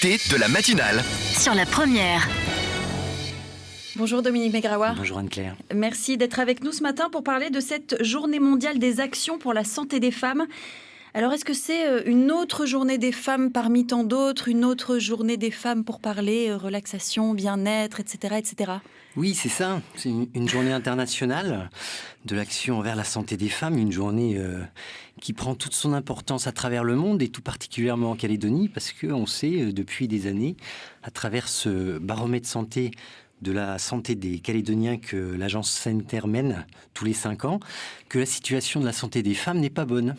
T de la matinale. Sur la première. Bonjour Dominique Megrawa. Bonjour Anne-Claire. Merci d'être avec nous ce matin pour parler de cette journée mondiale des actions pour la santé des femmes. Alors est-ce que c'est une autre journée des femmes parmi tant d'autres, une autre journée des femmes pour parler relaxation, bien-être, etc. etc. Oui, c'est ça. C'est une journée internationale de l'action envers la santé des femmes, une journée qui prend toute son importance à travers le monde et tout particulièrement en Calédonie, parce qu'on sait depuis des années, à travers ce baromètre santé de la santé des Calédoniens que l'agence sanitaire mène tous les 5 ans, que la situation de la santé des femmes n'est pas bonne.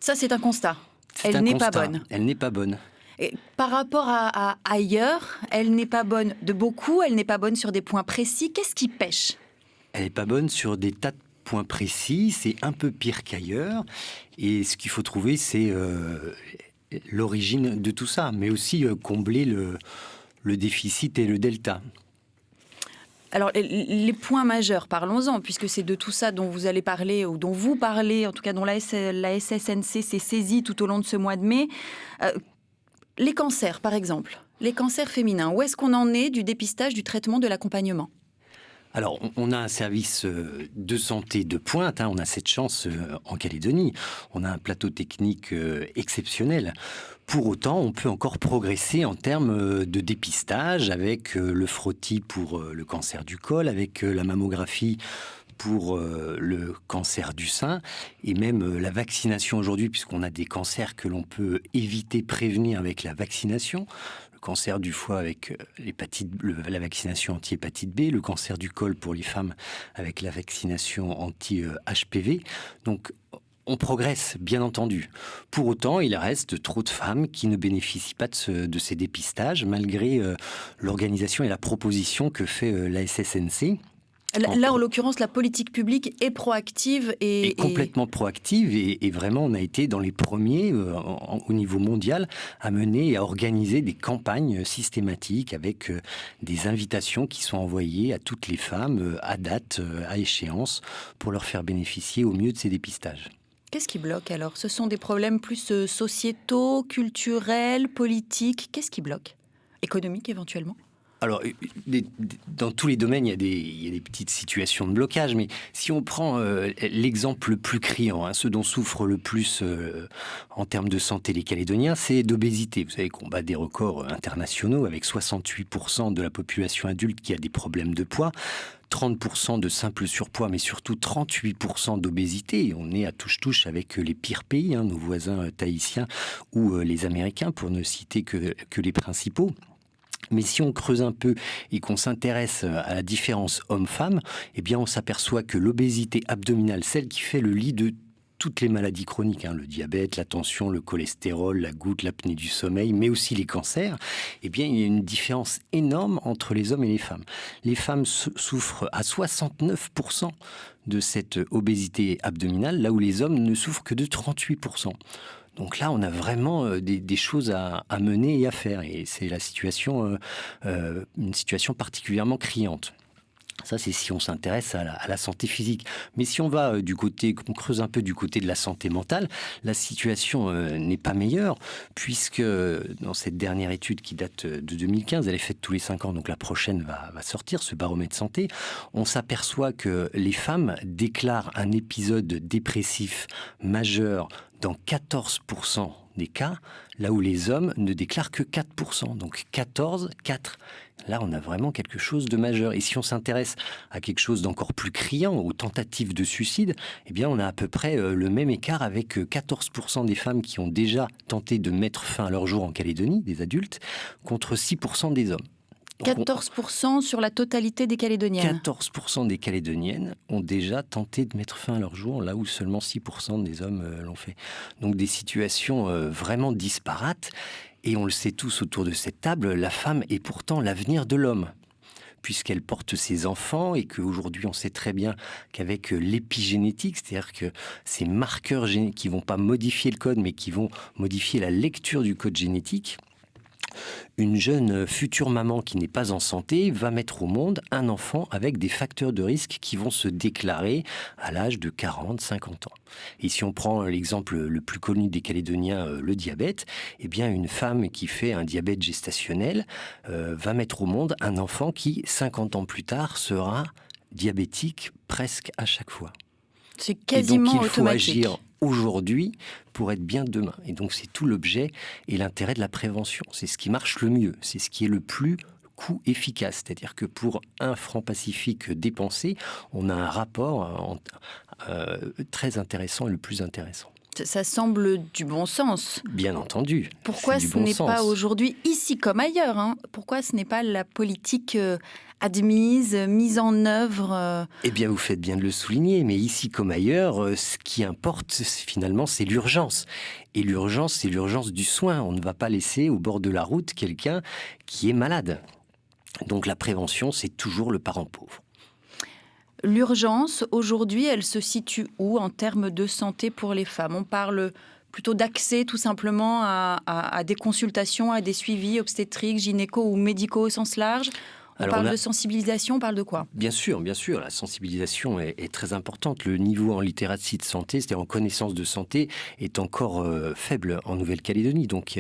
Ça, c'est un constat. Elle n'est pas bonne. Elle n'est pas bonne. Et par rapport à ailleurs, elle n'est pas bonne de beaucoup, elle n'est pas bonne sur des points précis. Qu'est-ce qui pêche ? Elle n'est pas bonne sur des tas de points précis, c'est un peu pire qu'ailleurs. Et ce qu'il faut trouver, c'est l'origine de tout ça, mais aussi combler le déficit et le delta. Alors, les points majeurs, parlons-en, puisque c'est de tout ça dont vous allez parler, ou dont vous parlez, en tout cas dont la SSNC s'est saisie tout au long de ce mois de mai. Les cancers, par exemple, les cancers féminins, où est-ce qu'on en est du dépistage, du traitement, de l'accompagnement ? Alors, on a un service de santé de pointe, on a cette chance en Calédonie. On a un plateau technique exceptionnel. Pour autant, on peut encore progresser en termes de dépistage avec le frottis pour le cancer du col, avec la mammographie pour le cancer du sein et même la vaccination aujourd'hui, puisqu'on a des cancers que l'on peut éviter, prévenir avec la vaccination. Le cancer du foie avec la vaccination anti-hépatite B, le cancer du col pour les femmes avec la vaccination anti-HPV. Donc, on progresse, bien entendu. Pour autant, il reste trop de femmes qui ne bénéficient pas de ces dépistages, malgré l'organisation et la proposition que fait la SSNC. Là, en l'occurrence, la politique publique est proactive et complètement proactive. Et vraiment, on a été dans les premiers, au niveau mondial, à mener et à organiser des campagnes systématiques avec des invitations qui sont envoyées à toutes les femmes, à date, à échéance, pour leur faire bénéficier au mieux de ces dépistages. Qu'est-ce qui bloque alors ? Ce sont des problèmes plus sociétaux, culturels, politiques ? Qu'est-ce qui bloque ? Économiques éventuellement ? Alors, dans tous les domaines, il y a des petites situations de blocage, mais si on prend l'exemple le plus criant, ce dont souffrent le plus en termes de santé les Calédoniens, c'est d'obésité. Vous savez qu'on bat des records internationaux avec 68% de la population adulte qui a des problèmes de poids, 30% de simple surpoids, mais surtout 38% d'obésité. On est à touche-touche avec les pires pays, nos voisins tahitiens ou les Américains, pour ne citer que les principaux. Mais si on creuse un peu et qu'on s'intéresse à la différence homme-femme, eh bien on s'aperçoit que l'obésité abdominale, celle qui fait le lit de toutes les maladies chroniques, le diabète, la tension, le cholestérol, la goutte, l'apnée du sommeil, mais aussi les cancers, eh bien il y a une différence énorme entre les hommes et les femmes. Les femmes souffrent à 69% de cette obésité abdominale, là où les hommes ne souffrent que de 38%. Donc là, on a vraiment des choses à mener et à faire. Et c'est une situation particulièrement criante. Ça, c'est si on s'intéresse à la santé physique. Mais si on va on creuse un peu du côté de la santé mentale, la situation n'est pas meilleure, puisque dans cette dernière étude qui date de 2015, elle est faite tous les 5 ans, donc la prochaine va sortir, ce baromètre santé, on s'aperçoit que les femmes déclarent un épisode dépressif majeur dans 14% des cas, là où les hommes ne déclarent que 4%. Donc 14, 4. Là, on a vraiment quelque chose de majeur. Et si on s'intéresse à quelque chose d'encore plus criant, aux tentatives de suicide, eh bien, on a à peu près le même écart avec 14% des femmes qui ont déjà tenté de mettre fin à leur jour en Calédonie, des adultes, contre 6% des hommes. 14% sur la totalité des Calédoniennes. 14% des Calédoniennes ont déjà tenté de mettre fin à leur jour, là où seulement 6% des hommes l'ont fait. Donc des situations vraiment disparates. Et on le sait tous autour de cette table, la femme est pourtant l'avenir de l'homme, puisqu'elle porte ses enfants et qu'aujourd'hui on sait très bien qu'avec l'épigénétique, c'est-à-dire que ces marqueurs génétiques qui ne vont pas modifier le code, mais qui vont modifier la lecture du code génétique, Une jeune future maman qui n'est pas en santé va mettre au monde un enfant avec des facteurs de risque qui vont se déclarer à l'âge de 40, 50 ans. Et si on prend l'exemple le plus connu des Calédoniens, le diabète, eh bien une femme qui fait un diabète gestationnel va mettre au monde un enfant qui, 50 ans plus tard, sera diabétique presque à chaque fois. C'est quasiment automatique. Et donc il faut automatique. agir aujourd'hui pour être bien demain. Et donc c'est tout l'objet et l'intérêt de la prévention. C'est ce qui marche le mieux, c'est ce qui est le plus coût efficace. C'est-à-dire que pour un franc Pacifique dépensé, on a un rapport très intéressant et le plus intéressant. Ça semble du bon sens. Bien entendu. Pourquoi ce n'est pas aujourd'hui, ici comme ailleurs, pourquoi ce n'est pas la politique admise, mise en œuvre Eh bien, vous faites bien de le souligner, mais ici comme ailleurs, ce qui importe finalement, c'est l'urgence. Et l'urgence, c'est l'urgence du soin. On ne va pas laisser au bord de la route quelqu'un qui est malade. Donc la prévention, c'est toujours le parent pauvre. L'urgence, aujourd'hui, elle se situe où en termes de santé pour les femmes? On parle plutôt d'accès tout simplement à des consultations, à des suivis obstétriques, gynéco ou médicaux au sens large. On parle de sensibilisation, on parle de quoi? Bien sûr, la sensibilisation est très importante. Le niveau en littératie de santé, c'est-à-dire en connaissance de santé, est encore faible en Nouvelle-Calédonie. Donc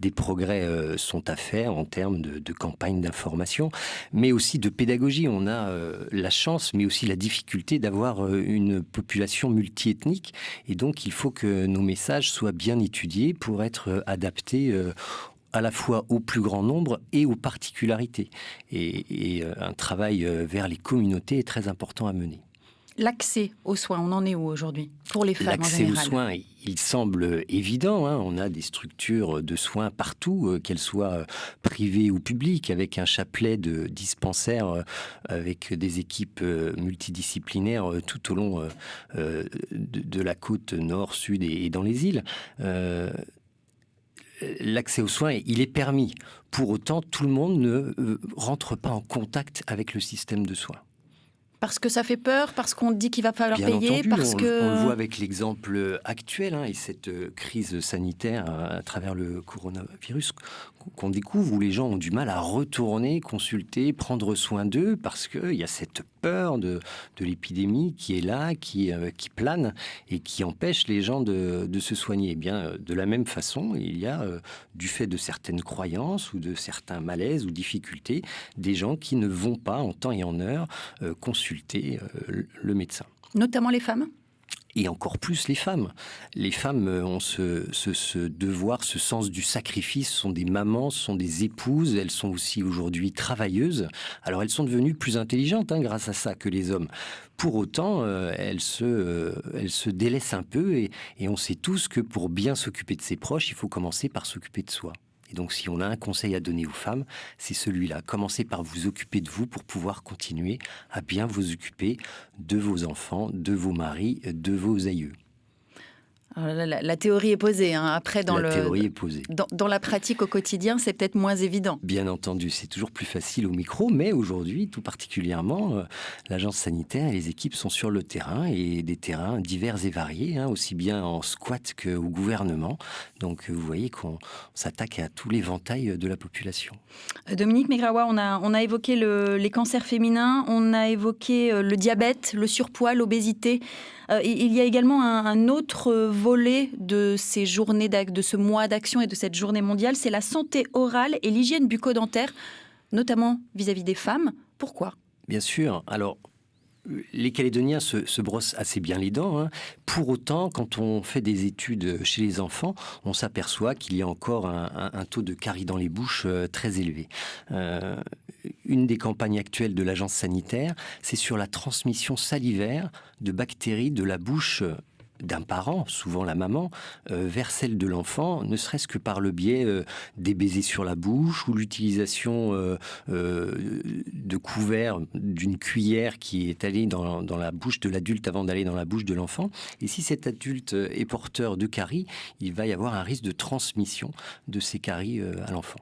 des progrès sont à faire en termes de campagne d'information, mais aussi de pédagogie. On a la chance, mais aussi la difficulté d'avoir une population multiethnique. Et donc il faut que nos messages soient bien étudiés pour être adaptés à la fois au plus grand nombre et aux particularités. Et un travail vers les communautés est très important à mener. L'accès aux soins, on en est où aujourd'hui pour les femmes en général? L'accès aux soins, il semble évident. On a des structures de soins partout, qu'elles soient privées ou publiques, avec un chapelet de dispensaires, avec des équipes multidisciplinaires tout au long de la côte nord, sud et dans les îles. L'accès aux soins, il est permis. Pour autant, tout le monde ne rentre pas en contact avec le système de soins. Parce que ça fait peur, parce qu'on dit qu'il va falloir Bien payer, entendu, parce que... On le voit avec l'exemple actuel et cette crise sanitaire à travers le coronavirus qu'on découvre, où les gens ont du mal à retourner, consulter, prendre soin d'eux, parce qu'il y a cette peur de l'épidémie qui est là, qui plane et qui empêche les gens de se soigner. Eh bien, de la même façon, il y a, du fait de certaines croyances ou de certains malaises ou difficultés, des gens qui ne vont pas en temps et en heure consulter le médecin. Notamment les femmes ? Et encore plus les femmes. Les femmes ont ce devoir, ce sens du sacrifice, sont des mamans, sont des épouses, elles sont aussi aujourd'hui travailleuses. Alors elles sont devenues plus intelligentes grâce à ça que les hommes. Pour autant, elles se délaissent un peu et on sait tous que pour bien s'occuper de ses proches, il faut commencer par s'occuper de soi. Et donc, si on a un conseil à donner aux femmes, c'est celui-là. Commencez par vous occuper de vous pour pouvoir continuer à bien vous occuper de vos enfants, de vos maris, de vos aïeux. Alors, la théorie est posée. Après, théorie est posée. Dans la pratique au quotidien, c'est peut-être moins évident. Bien entendu, c'est toujours plus facile au micro, mais aujourd'hui, tout particulièrement, l'agence sanitaire et les équipes sont sur le terrain, et des terrains divers et variés, aussi bien en squat qu'au gouvernement. Donc, vous voyez qu'on s'attaque à tout l'éventail de la population. Dominique Megrawa, on a évoqué les cancers féminins, on a évoqué le diabète, le surpoids, l'obésité. Il y a également un autre volet de ces journées, de ce mois d'action et de cette journée mondiale, c'est la santé orale et l'hygiène bucco-dentaire, notamment vis-à-vis des femmes. Pourquoi ? Bien sûr. Alors, les Calédoniens se brossent assez bien les dents. Pour autant, quand on fait des études chez les enfants, on s'aperçoit qu'il y a encore un taux de caries dans les bouches très élevé. Une des campagnes actuelles de l'agence sanitaire, c'est sur la transmission salivaire de bactéries de la bouche d'un parent, souvent la maman, vers celle de l'enfant, ne serait-ce que par le biais des baisers sur la bouche ou l'utilisation de couverts, d'une cuillère qui est allée dans la bouche de l'adulte avant d'aller dans la bouche de l'enfant. Et si cet adulte est porteur de caries, il va y avoir un risque de transmission de ces caries à l'enfant.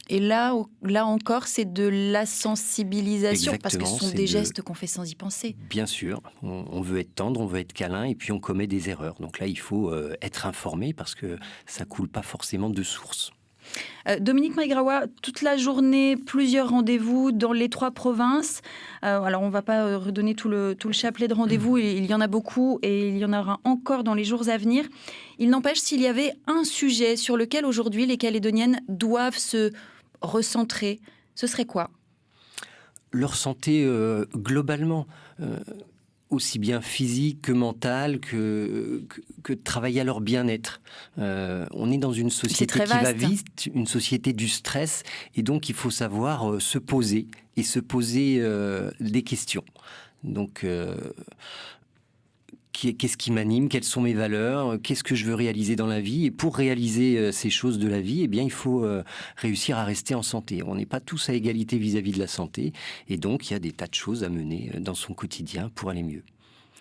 Et là encore, c'est de la sensibilisation. Exactement, parce que ce sont des gestes qu'on fait sans y penser. Bien sûr, on veut être tendre, on veut être câlin, et puis on commet des erreurs. Donc là, il faut être informé, parce que ça coule pas forcément de source. Dominique Maigraoua, toute la journée, plusieurs rendez-vous dans les 3 provinces. Alors, on ne va pas redonner tout le chapelet de rendez-vous, il y en a beaucoup et il y en aura encore dans les jours à venir. Il n'empêche, s'il y avait un sujet sur lequel aujourd'hui les Calédoniennes doivent se recentrer, ce serait quoi ? Leur santé globalement, aussi bien physique que mentale, que de travailler à leur bien-être. On est dans une société qui va vite, une société du stress, et donc il faut savoir se poser des questions. Donc, qu'est-ce qui m'anime ? Quelles sont mes valeurs ? Qu'est-ce que je veux réaliser dans la vie ? Et pour réaliser ces choses de la vie, eh bien, il faut réussir à rester en santé. On n'est pas tous à égalité vis-à-vis de la santé. Et donc, il y a des tas de choses à mener dans son quotidien pour aller mieux.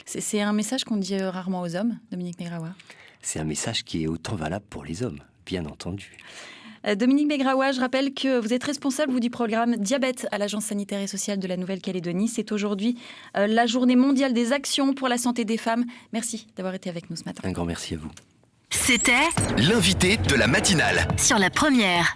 C'est un message qu'on dit rarement aux hommes, Dominique Maigraoua ? C'est un message qui est autant valable pour les hommes, bien entendu. Dominique Maigraoua, je rappelle que vous êtes responsable du programme Diabète à l'Agence sanitaire et sociale de la Nouvelle-Calédonie. C'est aujourd'hui la journée mondiale des actions pour la santé des femmes. Merci d'avoir été avec nous ce matin. Un grand merci à vous. C'était l'invité de la matinale sur la première.